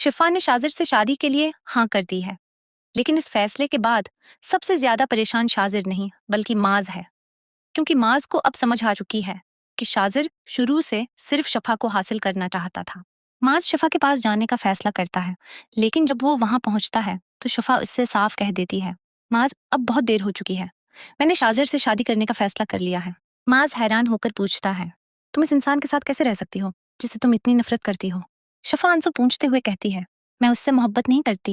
शिफा ने शाजिर से शादी के लिए हाँ कर दी है, लेकिन इस फैसले के बाद सबसे ज्यादा परेशान शाजिर नहीं बल्कि माज है, क्योंकि माज को अब समझ आ चुकी है कि शाजिर शुरू से सिर्फ शफा को हासिल करना चाहता था। माज शफा के पास जाने का फैसला करता है, लेकिन जब वो वहां पहुंचता है तो शफा उससे साफ कह देती है, माज अब बहुत देर हो चुकी है, मैंने शाजिर से शादी करने का फैसला कर लिया है। माज हैरान होकर पूछता है, तुम इस इंसान के साथ कैसे रह सकती हो जिसे तुम इतनी नफरत करती हो? शफा आंसू पूंछते हुए कहती है, मैं उससे मोहब्बत नहीं करती,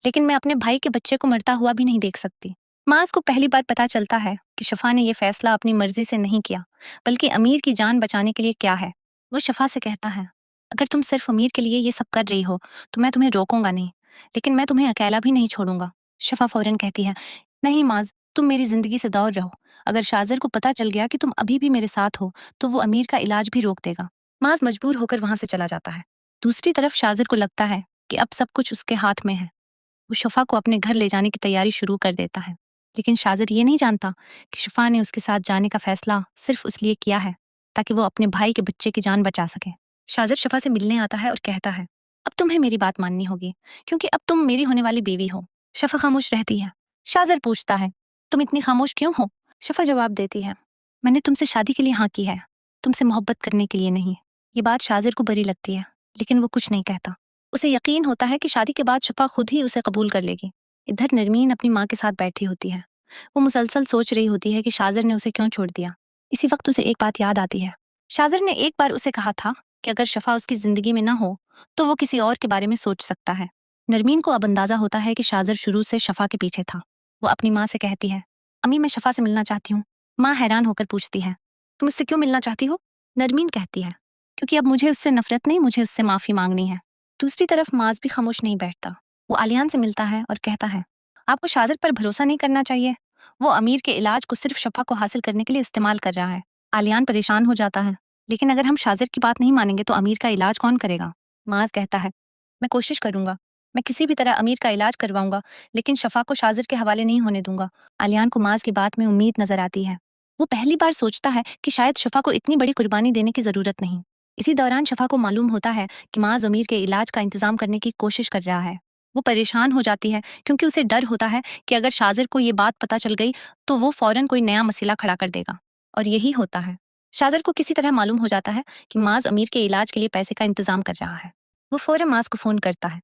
लेकिन मैं अपने भाई के बच्चे को मरता हुआ भी नहीं देख सकती। माज को पहली बार पता चलता है कि शफा ने यह फैसला अपनी मर्जी से नहीं किया, बल्कि अमीर की जान बचाने के लिए किया है। वो शफा से कहता है, अगर तुम सिर्फ अमीर के लिए ये सब कर रही हो तो मैं तुम्हें रोकूंगा नहीं, लेकिन मैं तुम्हें अकेला भी नहीं छोड़ूंगा। शफा फौरन कहती है, नहीं माज, तुम मेरी जिंदगी से दूर रहो। अगर शाजिर को पता चल गया कि तुम अभी भी मेरे साथ हो तो वो अमीर का इलाज भी रोक देगा। माज मजबूर होकर वहां से चला जाता है। दूसरी तरफ शाजिर को लगता है कि अब सब कुछ उसके हाथ में है। वो शफा को अपने घर ले जाने की तैयारी शुरू कर देता है, लेकिन शाजिर ये नहीं जानता कि शफा ने उसके साथ जाने का फैसला सिर्फ इसलिए किया है ताकि वो अपने भाई के बच्चे की जान बचा सके। शाजिर शफा से मिलने आता है और कहता है, अब तुम्हें मेरी बात माननी होगी, क्योंकि अब तुम मेरी होने वाली बीवी हो। शफा खामोश रहती है। शाजिर पूछता है, तुम इतनी खामोश क्यों हो? शफा जवाब देती है, मैंने तुमसे शादी के लिए हाँ की है, तुमसे मोहब्बत करने के लिए नहीं। ये बात शाजिर को बुरी लगती है, लेकिन वो कुछ नहीं कहता। उसे यकीन होता है कि शादी के बाद शफा खुद ही उसे कबूल कर लेगी। इधर नरमीन अपनी माँ के साथ बैठी होती है। वो मुसलसल सोच रही होती है कि शाजिर ने उसे क्यों छोड़ दिया। इसी वक्त उसे एक बात याद आती है। शाजिर ने एक बार उसे कहा था कि अगर शफा उसकी जिंदगी में ना हो तो वो किसी और के बारे में सोच सकता है। नरमीन को अब अंदाजा होता है कि शाजिर शुरू से शफा के पीछे था। वो अपनी माँ से कहती है, अम्मी मैं शफा से मिलना चाहती हूँ। माँ हैरान होकर पूछती है, तुम इससे क्यों मिलना चाहती हो? नरमीन कहती है, क्योंकि अब मुझे उससे नफरत नहीं, मुझे उससे माफी मांगनी है। दूसरी तरफ माज भी खामोश नहीं बैठता। वो आलियान से मिलता है और कहता है, आपको शाजिर पर भरोसा नहीं करना चाहिए। वो अमीर के इलाज को सिर्फ शफा को हासिल करने के लिए इस्तेमाल कर रहा है। आलियान परेशान हो जाता है, लेकिन अगर हम शाजिर की बात नहीं मानेंगे तो अमीर का इलाज कौन करेगा? माज कहता है, मैं कोशिश करूंगा, मैं किसी भी तरह अमीर का इलाज करवाऊंगा, लेकिन शफा को शाजिर के हवाले नहीं होने दूंगा। आलियान को माज की बात में उम्मीद नजर आती है। वो पहली बार सोचता है कि शायद शफा को इतनी बड़ी कुर्बानी देने की जरूरत नहीं। इसी दौरान शफा को मालूम होता है कि माज अमीर के इलाज का इंतजाम करने की कोशिश कर रहा है। वो परेशान हो जाती है क्योंकि उसे डर होता है कि अगर शाजिर को ये बात पता चल गई तो वो फौरन कोई नया मसला खड़ा कर देगा। और यही होता है। शाजिर को किसी तरह मालूम हो जाता है कि माज अमीर के इलाज के लिए पैसे का इंतजाम कर रहा है। वो फौरन माज को फोन करता है।